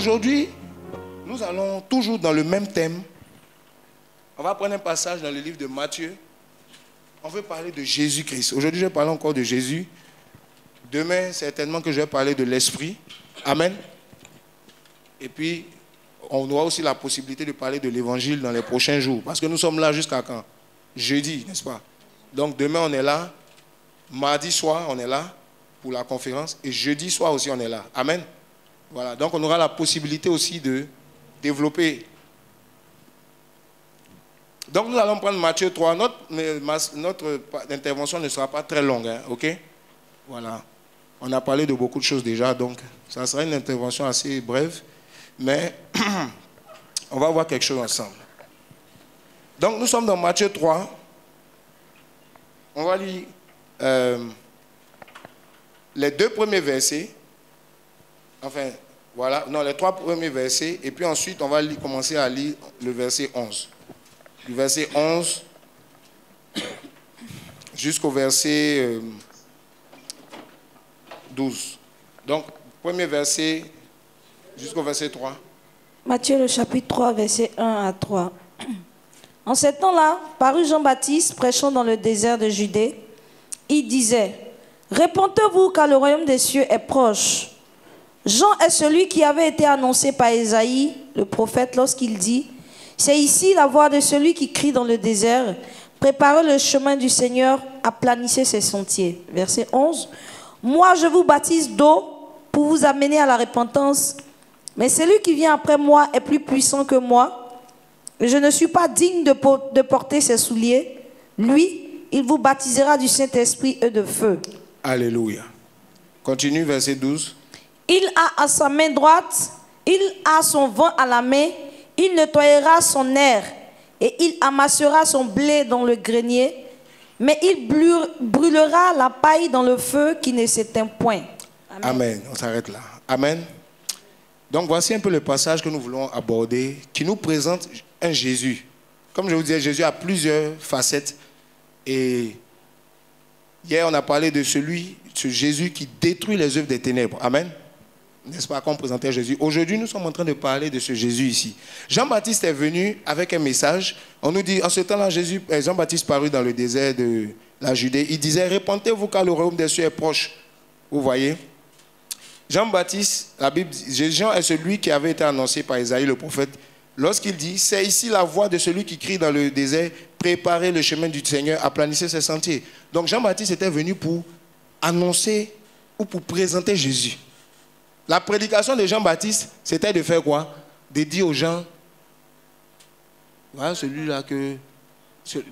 aujourd'hui, nous allons toujours dans le même thème. On va prendre un passage dans le livre de Matthieu. On veut parler de Jésus-Christ. Aujourd'hui, je vais parler encore de Jésus. Demain, certainement que je vais parler de l'Esprit. Amen. Et puis, on aura aussi la possibilité de parler de l'Évangile dans les prochains jours. Parce que nous sommes là jusqu'à quand? Jeudi, n'est-ce pas? Donc demain, on est là. Mardi soir, on est là pour la conférence. Et jeudi soir aussi, on est là. Amen. Voilà. Donc on aura la possibilité aussi de développer. Donc nous allons prendre Matthieu 3. Notre intervention ne sera pas très longue. Hein, ok? Voilà. On a parlé de beaucoup de choses déjà. Donc ça sera une intervention assez brève. Mais on va voir quelque chose ensemble. Donc nous sommes dans Matthieu 3. On va lire les 2 premiers versets. Enfin, voilà. Non, les 3 premiers versets. Et puis ensuite, on va commencer à lire le verset 11. Du verset 11 jusqu'au verset 12. Donc, premier verset jusqu'au verset 3. Matthieu, le chapitre 3, verset 1 à 3. En ce temps-là, parut Jean-Baptiste prêchant dans le désert de Judée. Il disait, « Répentez-vous car le royaume des cieux est proche. » Jean est celui qui avait été annoncé par Ésaïe, le prophète, lorsqu'il dit, « C'est ici la voix de celui qui crie dans le désert. Préparez le chemin du Seigneur, aplanissez ses sentiers. » Verset 11. « Moi, je vous baptise d'eau pour vous amener à la repentance. Mais celui qui vient après moi est plus puissant que moi. Je ne suis pas digne de porter ses souliers. Lui, il vous baptisera du Saint-Esprit et de feu. » Alléluia. Continue, verset 12. Il a à sa main droite, il a son vent à la main, il nettoyera son aire et il amassera son blé dans le grenier, mais il brûlera la paille dans le feu qui ne s'éteint point. Amen. Amen. On s'arrête là. Amen. Donc voici un peu le passage que nous voulons aborder, qui nous présente un Jésus. Comme je vous disais, Jésus a plusieurs facettes. Et hier, on a parlé de ce Jésus qui détruit les œuvres des ténèbres. Amen. N'est-ce pas, qu'on présentait Jésus. Aujourd'hui, nous sommes en train de parler de ce Jésus ici. Jean-Baptiste est venu avec un message. On nous dit, en ce temps-là, Jean-Baptiste parut dans le désert de la Judée. Il disait, répentez-vous car le royaume des cieux est proche. Vous voyez? Jean-Baptiste, la Bible dit, Jean est celui qui avait été annoncé par Ésaïe le prophète. Lorsqu'il dit, c'est ici la voix de celui qui crie dans le désert, préparez le chemin du Seigneur, aplanissez ses sentiers. Donc Jean-Baptiste était venu pour annoncer ou pour présenter Jésus. La prédication de Jean-Baptiste, c'était de faire quoi? De dire aux gens, voilà celui-là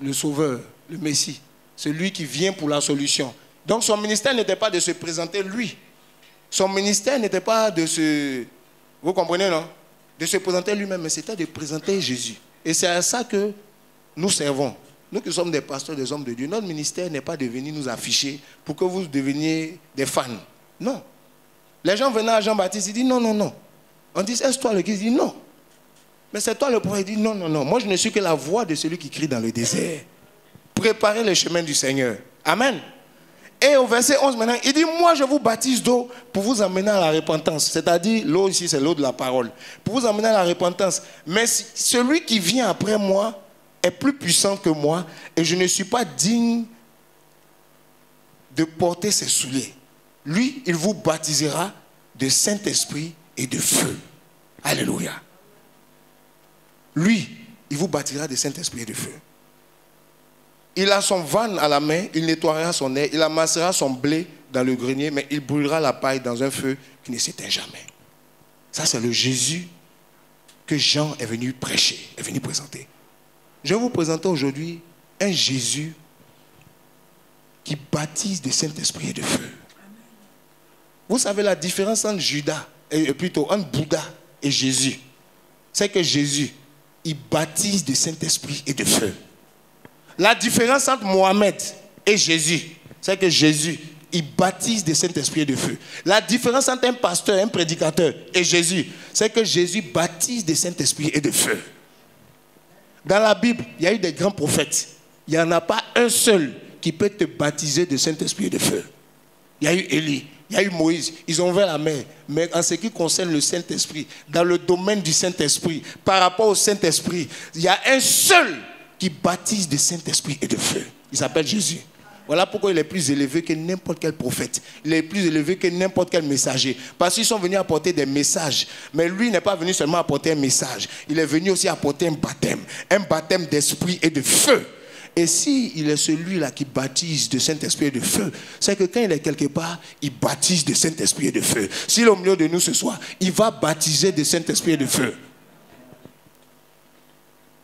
le Sauveur, le Messie, celui qui vient pour la solution. Donc son ministère n'était pas de se présenter lui. Son ministère n'était pas de se... Vous comprenez, non? De se présenter lui-même, mais c'était de présenter Jésus. Et c'est à ça que nous servons. Nous qui sommes des pasteurs, des hommes de Dieu, notre ministère n'est pas de venir nous afficher pour que vous deveniez des fans. Non. Les gens venaient à Jean-Baptiste, ils disent non, non, non. On dit, est-ce toi le Christ? Il dit non. Mais c'est toi le prophète? Il dit non, non, non. Moi, je ne suis que la voix de celui qui crie dans le désert. Préparez le chemin du Seigneur. Amen. Et au verset 11 maintenant, il dit, moi je vous baptise d'eau pour vous amener à la repentance. C'est-à-dire, l'eau ici, c'est l'eau de la parole. Pour vous amener à la repentance. Mais celui qui vient après moi est plus puissant que moi et je ne suis pas digne de porter ses souliers. Lui, il vous baptisera de Saint-Esprit et de feu. Alléluia. Lui, il vous baptisera de Saint-Esprit et de feu. Il a son van à la main, il nettoiera son air, il amassera son blé dans le grenier, mais il brûlera la paille dans un feu qui ne s'éteint jamais. Ça, c'est le Jésus que Jean est venu prêcher, est venu présenter. Je vais vous présenter aujourd'hui un Jésus qui baptise de Saint-Esprit et de feu. Vous savez la différence entre entre Bouddha et Jésus. C'est que Jésus, il baptise de Saint-Esprit et de feu. La différence entre Mohamed et Jésus, c'est que Jésus, il baptise de Saint-Esprit et de feu. La différence entre un pasteur, un prédicateur et Jésus, c'est que Jésus baptise de Saint-Esprit et de feu. Dans la Bible, il y a eu des grands prophètes. Il n'y en a pas un seul qui peut te baptiser de Saint-Esprit et de feu. Il y a eu Élie, Il y a eu Moïse, ils ont ouvert la mer. Mais en ce qui concerne le Saint-Esprit, dans le domaine du Saint-Esprit, par rapport au Saint-Esprit, il y a un seul qui baptise de Saint-Esprit et de feu. Il s'appelle Jésus. Voilà pourquoi il est plus élevé que n'importe quel prophète. Il est plus élevé que n'importe quel messager. Parce qu'ils sont venus apporter des messages. Mais lui n'est pas venu seulement apporter un message. Il est venu aussi apporter un baptême d'esprit et de feu. Et si il est celui-là qui baptise de Saint-Esprit et de feu, c'est que quand il est quelque part, il baptise de Saint-Esprit et de feu. S'il est au milieu de nous ce soir, il va baptiser de Saint-Esprit et de feu.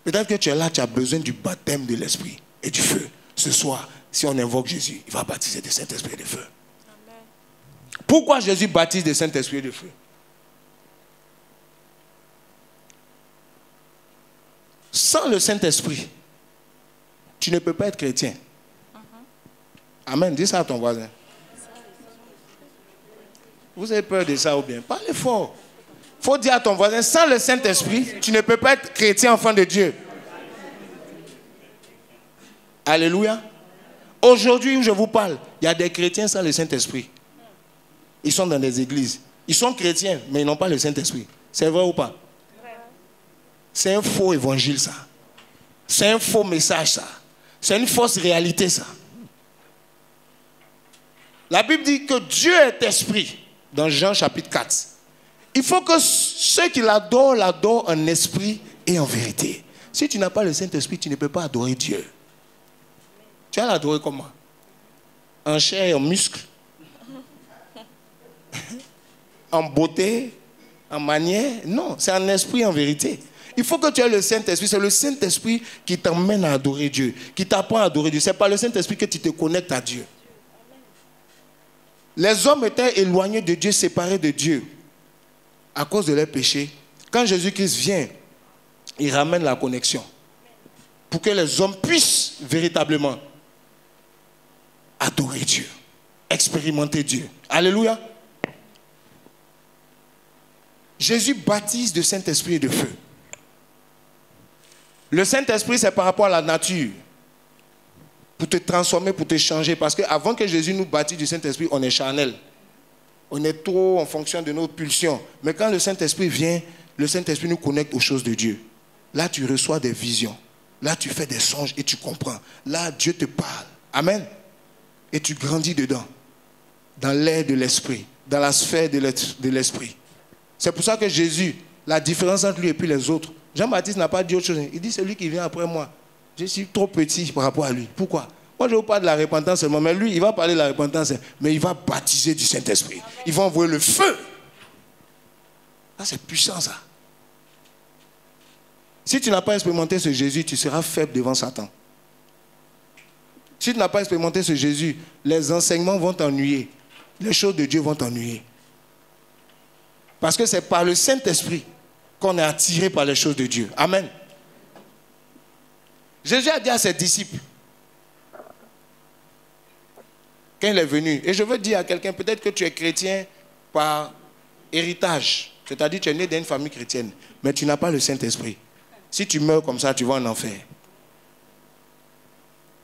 Peut-être que tu es là, tu as besoin du baptême de l'Esprit et du feu. Ce soir, si on invoque Jésus, il va baptiser de Saint-Esprit et de feu. Amen. Pourquoi Jésus baptise de Saint-Esprit et de feu? Sans le Saint-Esprit, tu ne peux pas être chrétien. Amen. Dis ça à ton voisin. Vous avez peur de ça ou bien? Parlez fort. Il faut dire à ton voisin, sans le Saint-Esprit, tu ne peux pas être chrétien, enfant de Dieu. Alléluia. Aujourd'hui où je vous parle, il y a des chrétiens sans le Saint-Esprit. Ils sont dans des églises. Ils sont chrétiens, mais ils n'ont pas le Saint-Esprit. C'est vrai ou pas? C'est un faux évangile, ça. C'est un faux message, ça. C'est une fausse réalité, ça. La Bible dit que Dieu est esprit, dans Jean chapitre 4. Il faut que ceux qui l'adorent, l'adorent en esprit et en vérité. Si tu n'as pas le Saint-Esprit, tu ne peux pas adorer Dieu. Tu vas l'adorer comment? En chair et en muscle? En beauté? En manière? Non, c'est en esprit et en vérité. Il faut que tu aies le Saint-Esprit. C'est le Saint-Esprit qui t'emmène à adorer Dieu, qui t'apprend à adorer Dieu. C'est par le Saint-Esprit que tu te connectes à Dieu. Les hommes étaient éloignés de Dieu, séparés de Dieu, à cause de leurs péchés. Quand Jésus-Christ vient, il ramène la connexion. Pour que les hommes puissent véritablement adorer Dieu, expérimenter Dieu. Alléluia. Jésus baptise de Saint-Esprit et de feu. Le Saint-Esprit, c'est par rapport à la nature. Pour te transformer, pour te changer. Parce qu'avant que Jésus nous baptise du Saint-Esprit, on est charnel. On est trop en fonction de nos pulsions. Mais quand le Saint-Esprit vient, le Saint-Esprit nous connecte aux choses de Dieu. Là, tu reçois des visions. Là, tu fais des songes et tu comprends. Là, Dieu te parle. Amen. Et tu grandis dedans. Dans l'air de l'Esprit. Dans la sphère de l'Esprit. C'est pour ça que Jésus, la différence entre lui et puis les autres, Jean-Baptiste n'a pas dit autre chose. Il dit, celui qui vient après moi, je suis trop petit par rapport à lui. Pourquoi? Moi, je vous parle de la repentance seulement, mais lui, il va parler de la repentance, mais il va baptiser du Saint-Esprit. Il va envoyer le feu. Ça, c'est puissant, ça. Si tu n'as pas expérimenté ce Jésus, tu seras faible devant Satan. Si tu n'as pas expérimenté ce Jésus, les enseignements vont t'ennuyer. Les choses de Dieu vont t'ennuyer. Parce que c'est par le Saint-Esprit qu'on est attiré par les choses de Dieu. Amen. Jésus a dit à ses disciples, quand il est venu, et je veux dire à quelqu'un, peut-être que tu es chrétien par héritage, c'est-à-dire tu es né dans une famille chrétienne, mais tu n'as pas le Saint-Esprit. Si tu meurs comme ça, tu vas en enfer.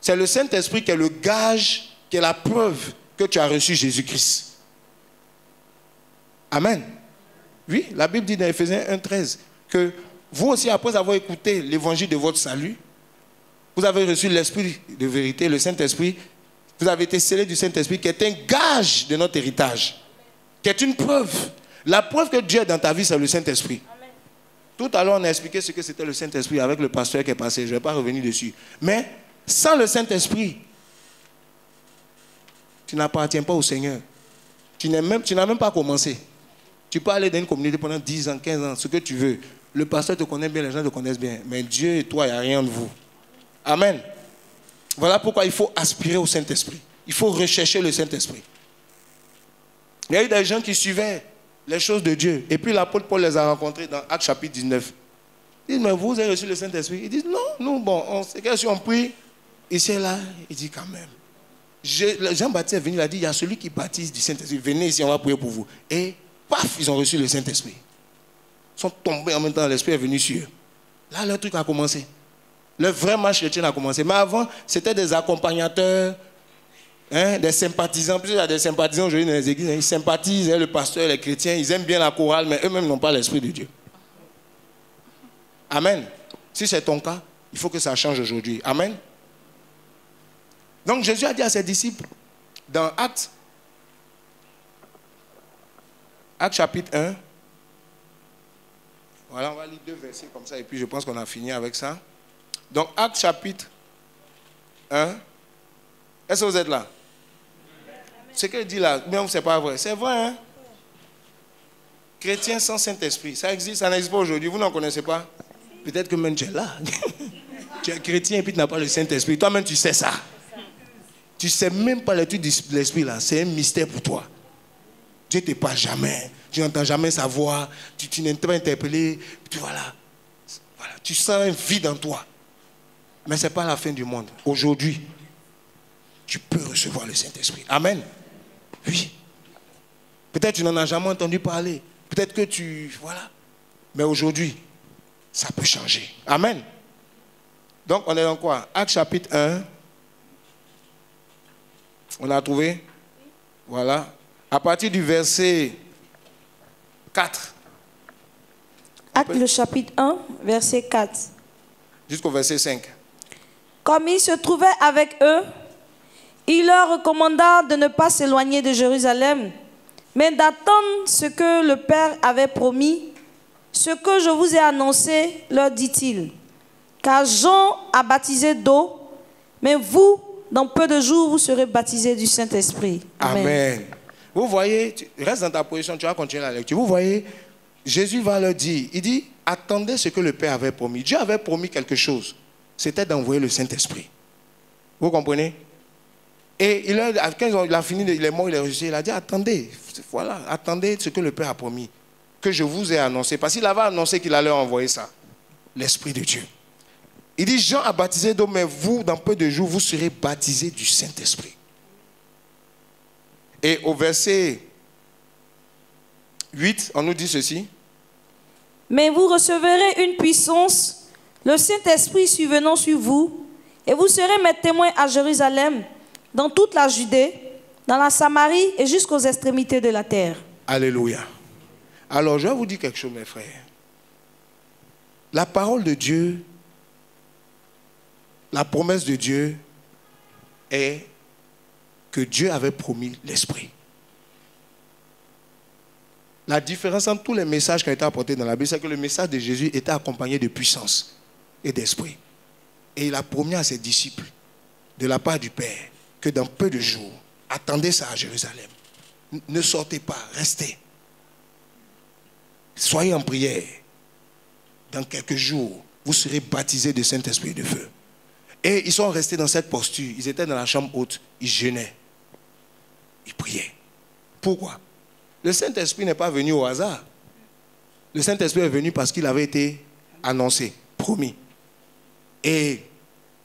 C'est le Saint-Esprit qui est le gage, qui est la preuve que tu as reçu Jésus-Christ. Amen. Oui, la Bible dit dans Éphésiens 1,13 que vous aussi, après avoir écouté l'évangile de votre salut, vous avez reçu l'Esprit de vérité, le Saint-Esprit. Vous avez été scellé du Saint-Esprit qui est un gage de notre héritage, qui est une preuve. La preuve que Dieu est dans ta vie, c'est le Saint-Esprit. Tout à l'heure, on a expliqué ce que c'était le Saint-Esprit avec le pasteur qui est passé. Je ne vais pas revenir dessus. Mais sans le Saint-Esprit, tu n'appartiens pas au Seigneur. Tu n'as même pas commencé. Tu peux aller dans une communauté pendant 10 ans, 15 ans, ce que tu veux. Le pasteur te connaît bien, les gens te connaissent bien. Mais Dieu et toi, il n'y a rien de vous. Amen. Voilà pourquoi il faut aspirer au Saint-Esprit. Il faut rechercher le Saint-Esprit. Il y a eu des gens qui suivaient les choses de Dieu. Et puis l'apôtre Paul les a rencontrés dans Actes chapitre 19. Ils disent, mais vous avez reçu le Saint-Esprit? Ils disent, non, nous, bon, on prie, ici et là. Il dit, quand même. Jean-Baptiste est venu, il a dit, il y a celui qui baptise du Saint-Esprit. Venez ici, on va prier pour vous. Et paf, ils ont reçu le Saint-Esprit. Ils sont tombés en même temps, l'Esprit est venu sur eux. Là, le truc a commencé. Le vrai marche chrétien a commencé. Mais avant, c'était des accompagnateurs Hein, des sympathisants. Plus il y a des sympathisants aujourd'hui dans les églises. Ils sympathisent, hein, le pasteur, les chrétiens. Ils aiment bien la chorale, mais eux-mêmes n'ont pas l'Esprit de Dieu. Amen. Si c'est ton cas, il faut que ça change aujourd'hui. Amen. Donc Jésus a dit à ses disciples, dans Actes chapitre 1, voilà, on va lire 2 versets comme ça, et puis je pense qu'on a fini avec ça. Donc Actes chapitre 1, est-ce que vous êtes là? Ce qu'il dit là, bien, c'est pas vrai. C'est vrai, hein? Chrétien sans Saint-Esprit, ça existe, ça n'existe pas aujourd'hui, vous n'en connaissez pas? Peut-être que même tu es là. Tu es chrétien et puis tu n'as pas le Saint-Esprit. Toi-même, tu sais ça. Tu ne sais même pas l'étude de l'Esprit là. C'est un mystère pour toi. Dieu ne te parle jamais. Tu n'entends jamais sa voix. Tu n'es pas interpellé. Voilà. Tu sens un vide en toi. Mais ce n'est pas la fin du monde. Aujourd'hui, tu peux recevoir le Saint-Esprit. Amen. Oui. Peut-être que tu n'en as jamais entendu parler. Peut-être que tu... Voilà. Mais aujourd'hui, ça peut changer. Amen. Donc, on est dans quoi? Actes chapitre 1. On a trouvé? Voilà. À partir du verset 4. Actes le chapitre 1, verset 4. Jusqu'au verset 5. Comme il se trouvait avec eux, il leur recommanda de ne pas s'éloigner de Jérusalem, mais d'attendre ce que le Père avait promis. Ce que je vous ai annoncé, leur dit-il. Car Jean a baptisé d'eau, mais vous, dans peu de jours, vous serez baptisés du Saint-Esprit. Amen. Amen. Vous voyez, reste dans ta position, tu vas continuer la lecture. Vous voyez, Jésus va leur dire, il dit, attendez ce que le Père avait promis. Dieu avait promis quelque chose. C'était d'envoyer le Saint-Esprit. Vous comprenez? Et quand il a fini, il est mort, il est ressuscité, il a dit, attendez, voilà, attendez ce que le Père a promis, que je vous ai annoncé. Parce qu'il avait annoncé qu'il allait envoyer ça, l'Esprit de Dieu. Il dit, Jean a baptisé d'eau, mais vous, dans peu de jours, vous serez baptisés du Saint-Esprit. Et au verset 8, on nous dit ceci. Mais vous recevrez une puissance, le Saint-Esprit survenant sur vous, et vous serez mes témoins à Jérusalem, dans toute la Judée, dans la Samarie et jusqu'aux extrémités de la terre. Alléluia. Alors, je vais vous dire quelque chose, mes frères. La parole de Dieu, la promesse de Dieu est que Dieu avait promis l'Esprit. La différence entre tous les messages qui ont été apportés dans la Bible, c'est que le message de Jésus était accompagné de puissance et d'esprit. Et il a promis à ses disciples, de la part du Père, que dans peu de jours, attendez ça à Jérusalem. Ne sortez pas, restez. Soyez en prière. Dans quelques jours, vous serez baptisés de Saint-Esprit et de feu. Et ils sont restés dans cette posture. Ils étaient dans la chambre haute. Ils jeûnaient. Ils priaient. Pourquoi? Le Saint-Esprit n'est pas venu au hasard. Le Saint-Esprit est venu parce qu'il avait été annoncé, promis. Et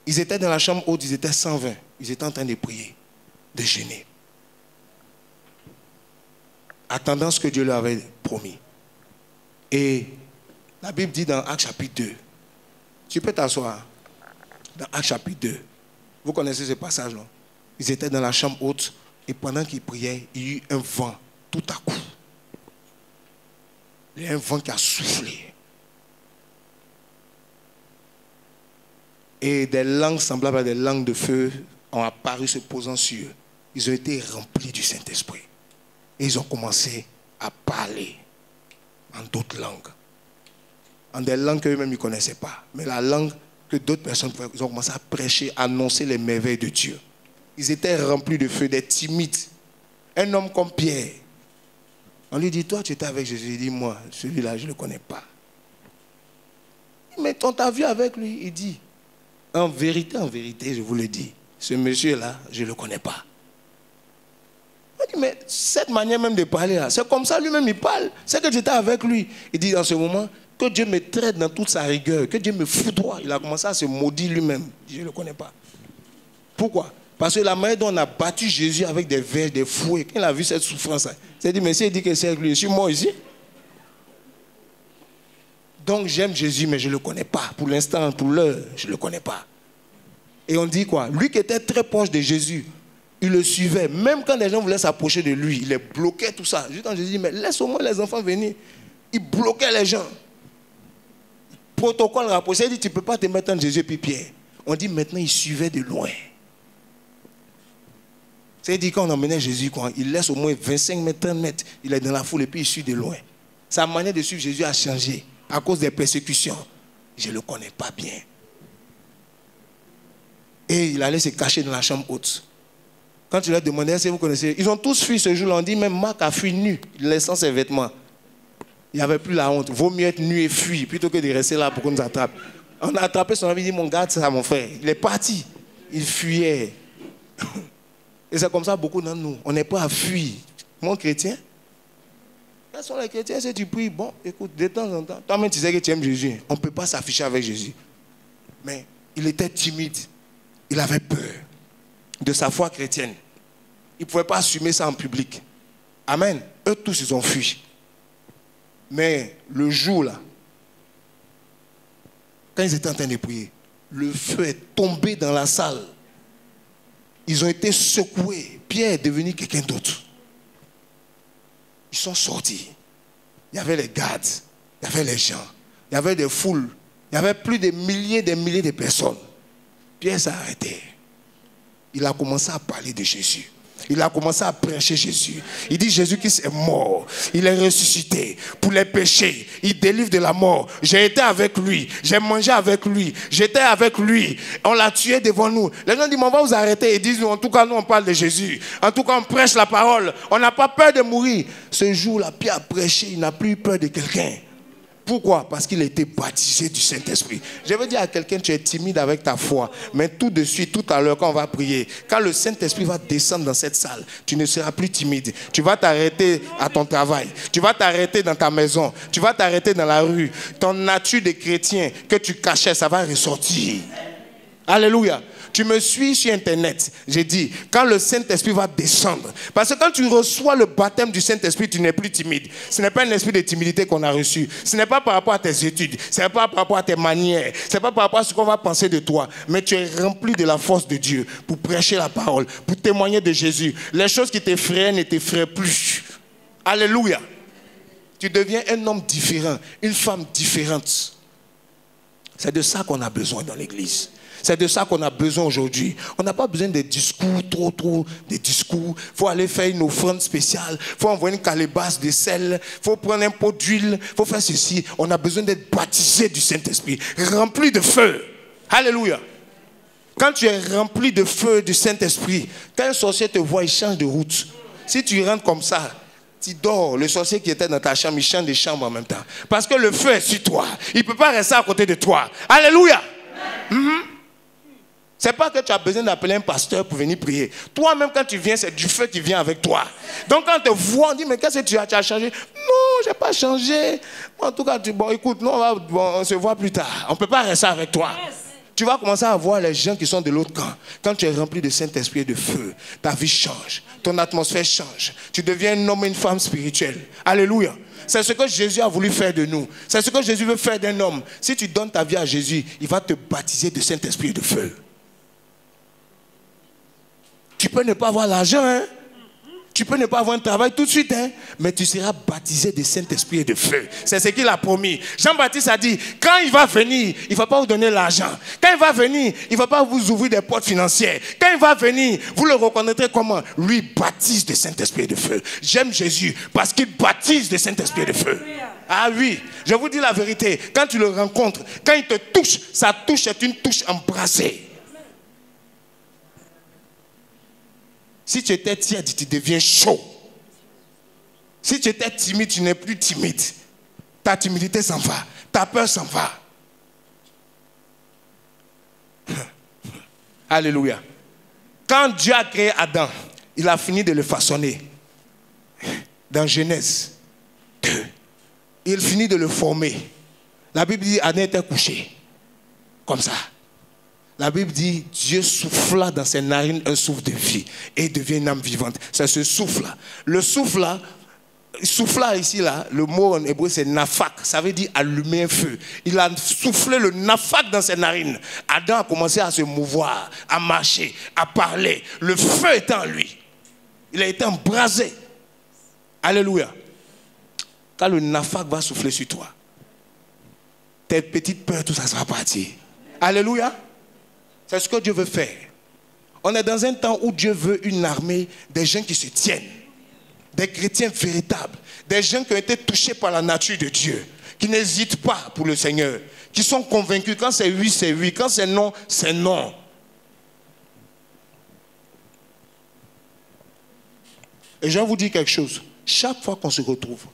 ils étaient dans la chambre haute, ils étaient 120. Ils étaient en train de prier, de jeûner. Attendant ce que Dieu leur avait promis. Et la Bible dit dans Actes chapitre 2. Tu peux t'asseoir. Dans Actes chapitre 2. Vous connaissez ce passage, non? Ils étaient dans la chambre haute et pendant qu'ils priaient, il y a eu un vent tout à coup. Il y a un vent qui a soufflé. Et des langues semblables à des langues de feu ont apparu se posant sur eux. Ils ont été remplis du Saint-Esprit. Et ils ont commencé à parler en d'autres langues. En des langues qu'eux-mêmes ne connaissaient pas. Mais la langue que d'autres personnes pouvaient. Ils ont commencé à prêcher, à annoncer les merveilles de Dieu. Ils étaient remplis de feu, des timides. Un homme comme Pierre. On lui dit, toi tu étais avec Jésus. Il dit, moi, celui-là, je ne le connais pas. Mais on t'a vu avec lui. Il dit, en vérité, je vous le dis, ce monsieur-là, je ne le connais pas. Il dit, mais cette manière même de parler là, c'est comme ça lui-même il parle. C'est que j'étais avec lui. Il dit, dans ce moment, que Dieu me traite dans toute sa rigueur, que Dieu me foudroie. Il a commencé à se maudire lui-même. Je ne le connais pas. Pourquoi? Parce que la manière dont on a battu Jésus avec des verges, des fouets, quand il a vu cette souffrance, il s'est dit, mais s'il dit que c'est avec lui, je suis mort ici. Donc j'aime Jésus, mais je ne le connais pas. Pour l'instant, pour l'heure, je ne le connais pas. Et on dit quoi? Lui qui était très proche de Jésus, Il le suivait. Même quand les gens voulaient s'approcher de lui, il les bloquait, tout ça. Juste quand je dis, mais laisse au moins les enfants venir. Il bloquait les gens. Protocole rapproché. Il dit, tu ne peux pas te mettre entre Jésus et puis Pierre. On dit maintenant, il suivait de loin. C'est-à-dire quand on emmenait Jésus, quand il laisse au moins 25 mètres, 30 mètres, il est dans la foule et puis il suit de loin. Sa manière de suivre Jésus a changé à cause des persécutions. Je ne le connais pas bien. Et il allait se cacher dans la chambre haute. Quand tu leur demandais si vous connaissez, ils ont tous fui ce jour-là. On dit même Marc a fui nu, laissant ses vêtements. Il n'y avait plus la honte. Vaut mieux être nu et fuir plutôt que de rester là pour qu'on nous attrape. On a attrapé son ami, il dit mon garde, c'est ça mon frère. Il est parti. Il fuyait. Et c'est comme ça beaucoup d'entre nous. On n'est pas à fuir. Mon chrétien. Quels sont les chrétiens? Si tu pries, bon, écoute, de temps en temps, toi-même tu sais que tu aimes Jésus. On ne peut pas s'afficher avec Jésus. Mais il était timide. Il avait peur de sa foi chrétienne. Il ne pouvait pas assumer ça en public. Amen. Eux tous, ils ont fui. Mais le jour là, quand ils étaient en train de prier, le feu est tombé dans la salle. Ils ont été secoués. Pierre est devenu quelqu'un d'autre. Ils sont sortis. Il y avait les gardes, il y avait les gens, il y avait des foules, il y avait plus de milliers de personnes. Pierre s'est arrêté. Il a commencé à parler de Jésus. Il a commencé à prêcher Jésus. Il dit Jésus-Christ est mort. Il est ressuscité pour les péchés. Il délivre de la mort. J'ai été avec lui. J'ai mangé avec lui. J'étais avec lui. On l'a tué devant nous. Les gens disent, on va vous arrêter. Ils disent, en tout cas, nous, on parle de Jésus. En tout cas, on prêche la parole. On n'a pas peur de mourir. Ce jour-là, Pierre a prêché. Il n'a plus eu peur de quelqu'un. Pourquoi? Parce qu'il a été baptisé du Saint-Esprit. Je veux dire à quelqu'un, tu es timide avec ta foi, mais tout de suite, tout à l'heure, quand on va prier, quand le Saint-Esprit va descendre dans cette salle, tu ne seras plus timide. Tu vas t'arrêter à ton travail. Tu vas t'arrêter dans ta maison. Tu vas t'arrêter dans la rue. Ton nature de chrétien que tu cachais, ça va ressortir. Alléluia. Tu me suis sur Internet. J'ai dit, quand le Saint-Esprit va descendre. Parce que quand tu reçois le baptême du Saint-Esprit, tu n'es plus timide. Ce n'est pas un esprit de timidité qu'on a reçu. Ce n'est pas par rapport à tes études. Ce n'est pas par rapport à tes manières. Ce n'est pas par rapport à ce qu'on va penser de toi. Mais tu es rempli de la force de Dieu pour prêcher la parole, pour témoigner de Jésus. Les choses qui t'effraient ne t'effraient plus. Alléluia. Tu deviens un homme différent, une femme différente. C'est de ça qu'on a besoin dans l'église. C'est de ça qu'on a besoin aujourd'hui. On n'a pas besoin de discours, trop de discours. Il faut aller faire une offrande spéciale. Il faut envoyer une calebasse de sel. Il faut prendre un pot d'huile. Il faut faire ceci. On a besoin d'être baptisé du Saint-Esprit, rempli de feu. Alléluia. Quand tu es rempli de feu du Saint-Esprit, quand un sorcier te voit, il change de route. Si tu rentres comme ça, tu dors. Le sorcier qui était dans ta chambre, il change de chambre en même temps. Parce que le feu est sur toi. Il ne peut pas rester à côté de toi. Alléluia. Ce n'est pas que tu as besoin d'appeler un pasteur pour venir prier. Toi-même, quand tu viens, c'est du feu qui vient avec toi. Donc, quand on te voit, on dit, mais qu'est-ce que tu as changé? Non, je n'ai pas changé. En tout cas, bon, écoute, nous, on se voit plus tard. On ne peut pas rester avec toi. Tu vas commencer à voir les gens qui sont de l'autre camp. Quand tu es rempli de Saint-Esprit et de feu, ta vie change. Ton atmosphère change. Tu deviens un homme et une femme spirituelle. Alléluia. C'est ce que Jésus a voulu faire de nous. C'est ce que Jésus veut faire d'un homme. Si tu donnes ta vie à Jésus, il va te baptiser de Saint-Esprit et de feu. Tu peux ne pas avoir l'argent, hein? Tu peux ne pas avoir un travail tout de suite, hein? Mais tu seras baptisé de Saint-Esprit et de feu. C'est ce qu'il a promis. Jean-Baptiste a dit, quand il va venir, il ne va pas vous donner l'argent. Quand il va venir, il ne va pas vous ouvrir des portes financières. Quand il va venir, vous le reconnaîtrez comment? Lui baptise de Saint-Esprit et de feu. J'aime Jésus parce qu'il baptise de Saint-Esprit et de feu. Ah oui, je vous dis la vérité. Quand tu le rencontres, quand il te touche, sa touche est une touche embrasée. Si tu étais tiède, tu deviens chaud. Si tu étais timide, tu n'es plus timide. Ta timidité s'en va. Ta peur s'en va. Alléluia. Quand Dieu a créé Adam, il a fini de le façonner. Dans Genèse 2, il finit de le former. La Bible dit Adam était couché. Comme ça. La Bible dit, Dieu souffla dans ses narines un souffle de vie et il devient une âme vivante. C'est ce souffle-là. Le souffle-là, souffla ici, là, le mot en hébreu c'est nafak, ça veut dire allumer un feu. Il a soufflé le nafak dans ses narines. Adam a commencé à se mouvoir, à marcher, à parler. Le feu était en lui. Il a été embrasé. Alléluia. Quand le nafak va souffler sur toi, tes petites peurs, tout ça sera parti. Alléluia. C'est ce que Dieu veut faire. On est dans un temps où Dieu veut une armée des gens qui se tiennent. Des chrétiens véritables, des gens qui ont été touchés par la nature de Dieu, qui n'hésitent pas pour le Seigneur, qui sont convaincus, quand c'est oui, quand c'est non, c'est non. Et je vais vous dire quelque chose, chaque fois qu'on se retrouve,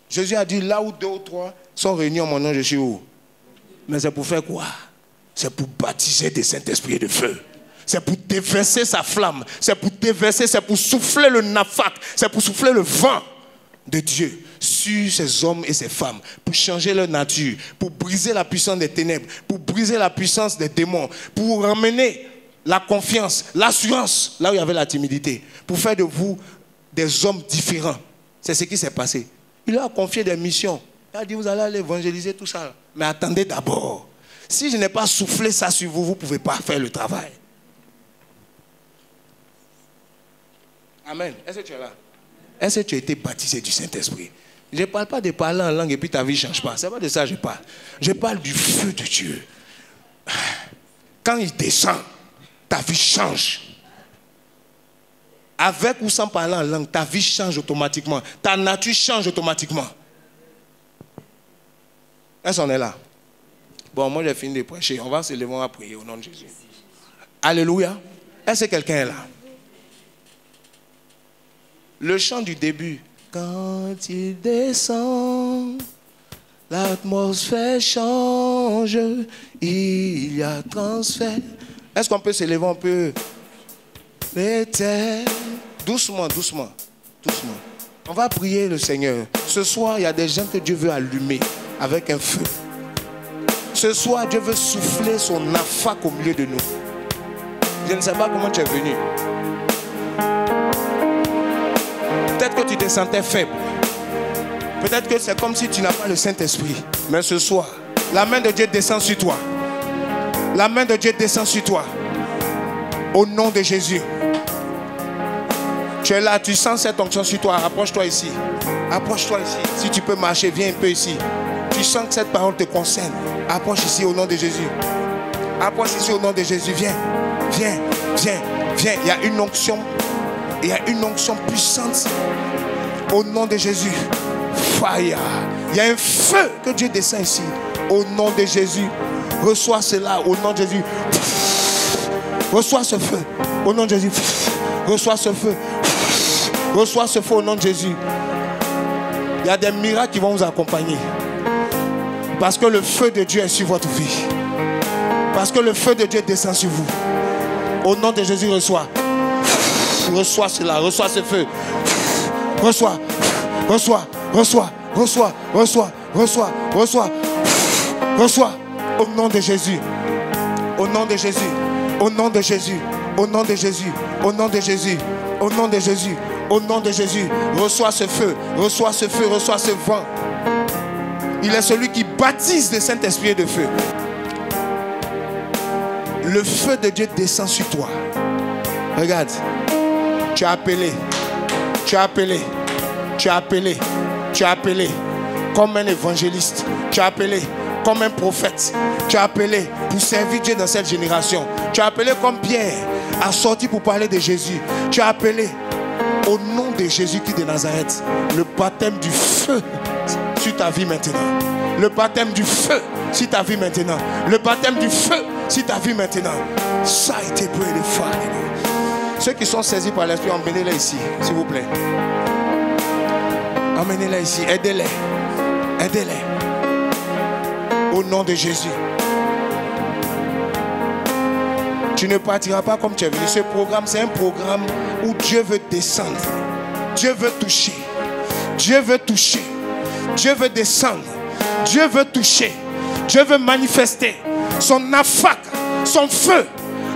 Jésus a dit, là où 2 ou 3 sont réunis en mon nom, je suis où? Mais c'est pour faire quoi? C'est pour baptiser des Saint-Esprits de feu. C'est pour déverser sa flamme. C'est pour déverser, c'est pour souffler le nafak. C'est pour souffler le vent de Dieu sur ces hommes et ces femmes. Pour changer leur nature. Pour briser la puissance des ténèbres. Pour briser la puissance des démons. Pour ramener la confiance, l'assurance, là où il y avait la timidité. Pour faire de vous des hommes différents. C'est ce qui s'est passé. Il leur a confié des missions. Il a dit, vous allez aller évangéliser tout ça. Mais attendez d'abord. Si je n'ai pas soufflé ça sur vous, vous ne pouvez pas faire le travail. Amen. Est-ce que tu es là? Est-ce que tu as été baptisé du Saint-Esprit? Je ne parle pas de parler en langue et puis ta vie ne change pas. Ce n'est pas de ça que je parle. Je parle du feu de Dieu. Quand il descend, ta vie change. Avec ou sans parler en langue, ta vie change automatiquement. Ta nature change automatiquement. Est-ce qu'on est là? Bon, moi j'ai fini de prêcher. On va se lever, on va prier au nom de Jésus. Alléluia. Est-ce que quelqu'un est là? Le chant du début. Quand il descend, l'atmosphère change, il y a transfert. Est-ce qu'on peut se lever un peu? Doucement, doucement, doucement. On va prier le Seigneur. Ce soir, il y a des gens que Dieu veut allumer avec un feu. Ce soir, Dieu veut souffler son nafak au milieu de nous. Je ne sais pas comment tu es venu. Peut-être que tu te sentais faible. Peut-être que c'est comme si tu n'as pas le Saint-Esprit. Mais ce soir, la main de Dieu descend sur toi. La main de Dieu descend sur toi. Au nom de Jésus. Tu es là, tu sens cette onction sur toi. Approche-toi ici. Approche-toi ici. Si tu peux marcher, viens un peu ici. Tu sens que cette parole te concerne. Approche ici au nom de Jésus. Approche ici au nom de Jésus. Viens, viens, viens, viens. Il y a une onction. Il y a une onction puissante. Au nom de Jésus. Fire. Il y a un feu que Dieu descend ici. Au nom de Jésus. Reçois cela au nom de Jésus. Reçois ce feu. Au nom de Jésus. Reçois ce feu. Reçois ce feu au nom de Jésus. Il y a des miracles qui vont vous accompagner. Parce que le feu de Dieu est sur votre vie. Parce que le feu de Dieu descend sur vous. Au nom de Jésus, reçois. Reçois cela, reçois ce feu. Reçois, reçois, reçois, reçois, reçois, reçois, reçois, reçois. Au nom de Jésus. Au nom de Jésus. Au nom de Jésus. Au nom de Jésus. Au nom de Jésus. Au nom de Jésus. Au nom de Jésus. Reçois ce feu. Reçois ce feu. Reçois ce vent. Il est celui qui baptise le Saint-Esprit et de feu. Le feu de Dieu descend sur toi. Regarde. Tu as appelé. Tu as appelé. Tu as appelé. Tu as appelé. Comme un évangéliste. Tu as appelé. Comme un prophète. Tu as appelé pour servir Dieu dans cette génération. Tu as appelé comme Pierre a sorti pour parler de Jésus. Tu as appelé au nom de Jésus-Christ de Nazareth. Le baptême du feu sur ta vie maintenant. Le baptême du feu sur ta vie maintenant. Le baptême du feu sur ta vie maintenant. Ça a été brûlé de fire. Ceux qui sont saisis par l'esprit, emmenez-les ici, s'il vous plaît. Emmenez-les ici, aidez-les. Aidez-les. Au nom de Jésus. Tu ne partiras pas comme tu es venu. Ce programme, c'est un programme où Dieu veut descendre. Dieu veut toucher. Dieu veut toucher. Dieu veut descendre. Dieu veut toucher. Dieu veut manifester son nafak, son feu.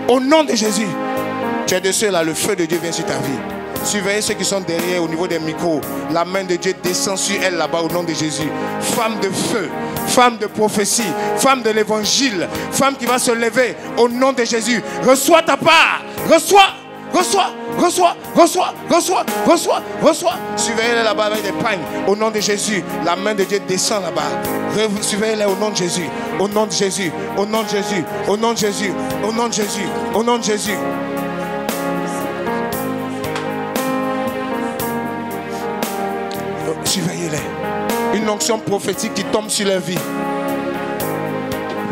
Au nom de Jésus. Tu es de ceux-là, le feu de Dieu vient sur ta vie. Surveillez ceux qui sont derrière au niveau des micros. La main de Dieu descend sur elle là-bas au nom de Jésus. Femme de feu, femme de prophétie, femme de l'évangile, femme qui va se lever au nom de Jésus. Reçois ta part. Reçois. Reçois, reçois, reçois, reçois, reçois, reçois. Surveillez-les là-bas avec des pagnes. Au nom de Jésus, la main de Dieu descend là-bas. Surveillez-les au nom de Jésus. Au nom de Jésus. Au nom de Jésus. Au nom de Jésus. Au nom de Jésus. Au nom de Jésus. Surveillez-les. Une onction prophétique qui tombe sur leur vie.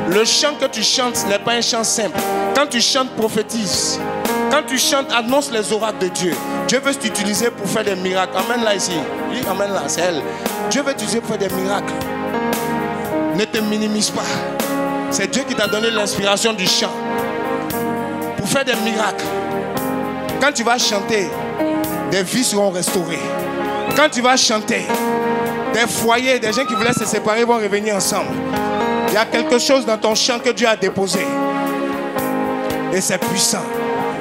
Le chant que tu chantes n'est pas un chant simple. Quand tu chantes, prophétise. Quand tu chantes, annonce les oracles de Dieu. Dieu veut t'utiliser pour faire des miracles. Amène là ici. Oui, amène là, c'est elle. Dieu veut t'utiliser pour faire des miracles. Ne te minimise pas. C'est Dieu qui t'a donné l'inspiration du chant. Pour faire des miracles. Quand tu vas chanter, des vies seront restaurées. Quand tu vas chanter, des foyers, des gens qui voulaient se séparer vont revenir ensemble. Il y a quelque chose dans ton chant que Dieu a déposé. Et c'est puissant.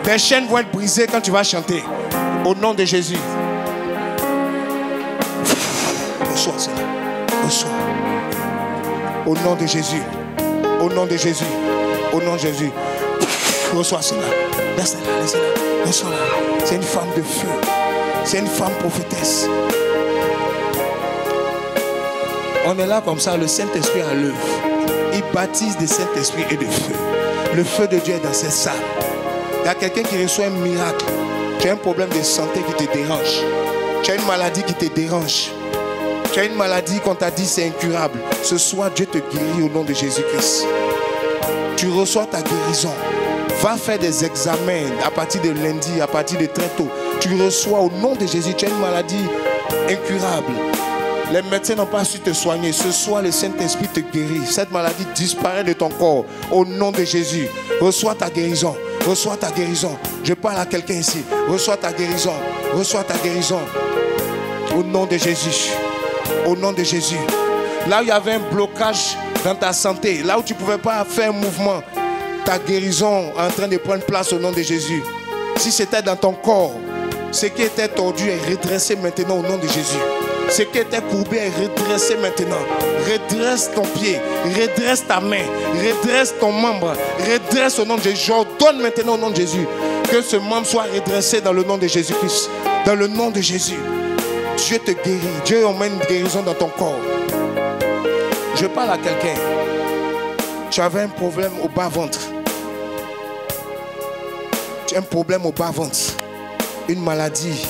Des chaînes vont être brisées quand tu vas chanter. Au nom de Jésus. Reçois cela. Reçois. Au nom de Jésus. Au nom de Jésus. Au nom de Jésus. Reçois cela. Laisse-la, laisse-la. Reçois-la. C'est une femme de feu. C'est une femme prophétesse. On est là comme ça, le Saint-Esprit à l'œuvre. Il baptise de Saint-Esprit et de feu. Le feu de Dieu est dans cette salle. Il y a quelqu'un qui reçoit un miracle. Tu as un problème de santé qui te dérange. Tu as une maladie qui te dérange. Tu as une maladie qu'on t'a dit c'est incurable. Ce soir, Dieu te guérit au nom de Jésus-Christ. Tu reçois ta guérison. Va faire des examens à partir de lundi, à partir de très tôt. Tu reçois au nom de Jésus. Tu as une maladie incurable. Les médecins n'ont pas su te soigner. Ce soir, le Saint-Esprit te guérit. Cette maladie disparaît de ton corps. Au nom de Jésus, reçois ta guérison. Reçois ta guérison. Je parle à quelqu'un ici. Reçois ta guérison. Reçois ta guérison. Au nom de Jésus. Au nom de Jésus. Là où il y avait un blocage dans ta santé, là où tu ne pouvais pas faire un mouvement, ta guérison est en train de prendre place au nom de Jésus. Si c'était dans ton corps, ce qui était tordu est redressé maintenant au nom de Jésus. Ce qui était courbé est redressé maintenant. Redresse ton pied, redresse ta main, redresse ton membre, redresse au nom de Jésus. J'ordonne maintenant au nom de Jésus que ce membre soit redressé dans le nom de Jésus-Christ. Dans le nom de Jésus. Dieu te guérit. Dieu emmène une guérison dans ton corps. Je parle à quelqu'un. Tu avais un problème au bas-ventre. Tu as un problème au bas-ventre. Une maladie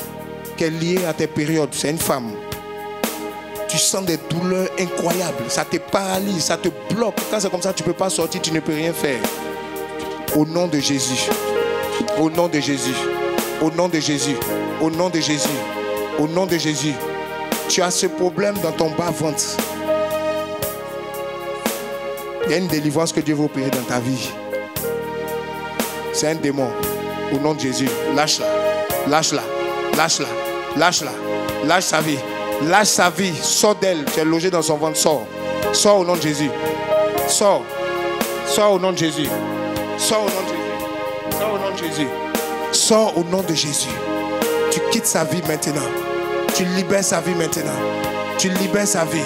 qui est liée à tes périodes. C'est une femme. Tu sens des douleurs incroyables. Ça te paralyse, ça te bloque. Quand c'est comme ça, tu ne peux pas sortir, tu ne peux rien faire. Au nom de Jésus. Au nom de Jésus. Au nom de Jésus. Au nom de Jésus. Au nom de Jésus. Tu as ce problème dans ton bas-ventre. Il y a une délivrance que Dieu veut opérer dans ta vie. C'est un démon. Au nom de Jésus. Lâche-la. Lâche-la. Lâche-la. Lâche-la. Lâche sa vie. Lâche sa vie. Sors d'elle. Tu es logé dans son ventre. Sors. Sors au nom de Jésus. Sors. Sors au nom de Jésus. Sors au nom de Jésus. Sors au nom de Jésus. Sors au nom de Jésus. Tu quittes sa vie maintenant. Tu libères sa vie maintenant. Tu libères sa vie.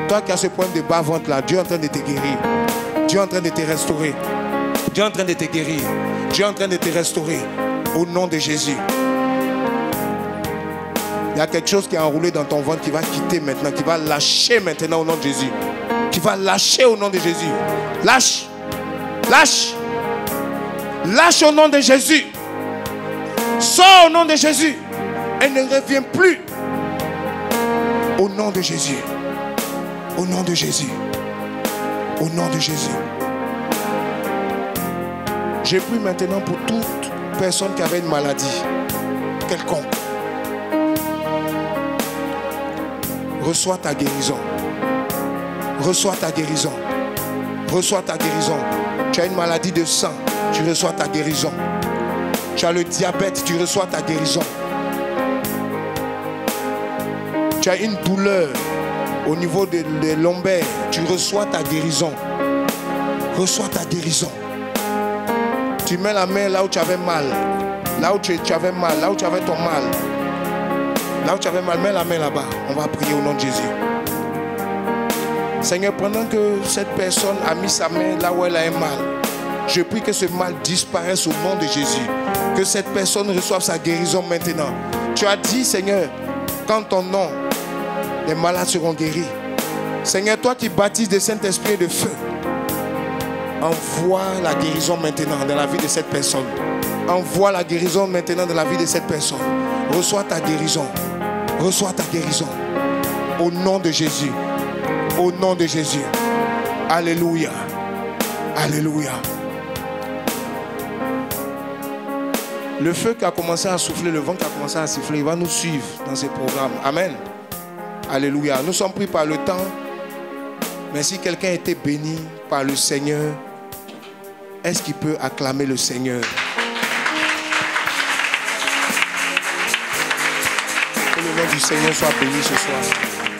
Toi qui as ce problème de bas-ventre là, Dieu est en train de te guérir. Dieu est en train de te restaurer. Dieu est en train de te guérir. Dieu est en train de te restaurer. Au nom de Jésus. Il y a quelque chose qui est enroulé dans ton ventre qui va quitter maintenant, qui va lâcher maintenant au nom de Jésus. Qui va lâcher au nom de Jésus. Lâche. Lâche. Lâche au nom de Jésus. Sors au nom de Jésus. Et ne reviens plus. Au nom de Jésus. Au nom de Jésus. Au nom de Jésus. Je prie maintenant pour toute personne qui avait une maladie quelconque. Reçois ta guérison. Reçois ta guérison. Reçois ta guérison. Tu as une maladie de sang, tu reçois ta guérison. Tu as le diabète, tu reçois ta guérison. Tu as une douleur au niveau des lombaires, tu reçois ta guérison. Reçois ta guérison. Tu mets la main là où tu avais mal. Là où tu avais mal, là où tu avais ton mal. Là où tu avais mal, mets la main là-bas. On va prier au nom de Jésus. Seigneur, pendant que cette personne a mis sa main là où elle a un mal, je prie que ce mal disparaisse au nom de Jésus. Que cette personne reçoive sa guérison maintenant. Tu as dit, Seigneur, qu'en ton nom, les malades seront guéris. Seigneur, toi qui baptises de Saint-Esprit et de feu, envoie la guérison maintenant dans la vie de cette personne. Envoie la guérison maintenant dans la vie de cette personne. Reçois ta guérison. Reçois ta guérison. Au nom de Jésus. Au nom de Jésus. Alléluia. Alléluia. Le feu qui a commencé à souffler, le vent qui a commencé à siffler, il va nous suivre dans ces programmes. Amen. Alléluia. Nous sommes pris par le temps. Mais si quelqu'un a été béni par le Seigneur, est-ce qu'il peut acclamer le Seigneur? Que le nom du Seigneur soit béni ce soir.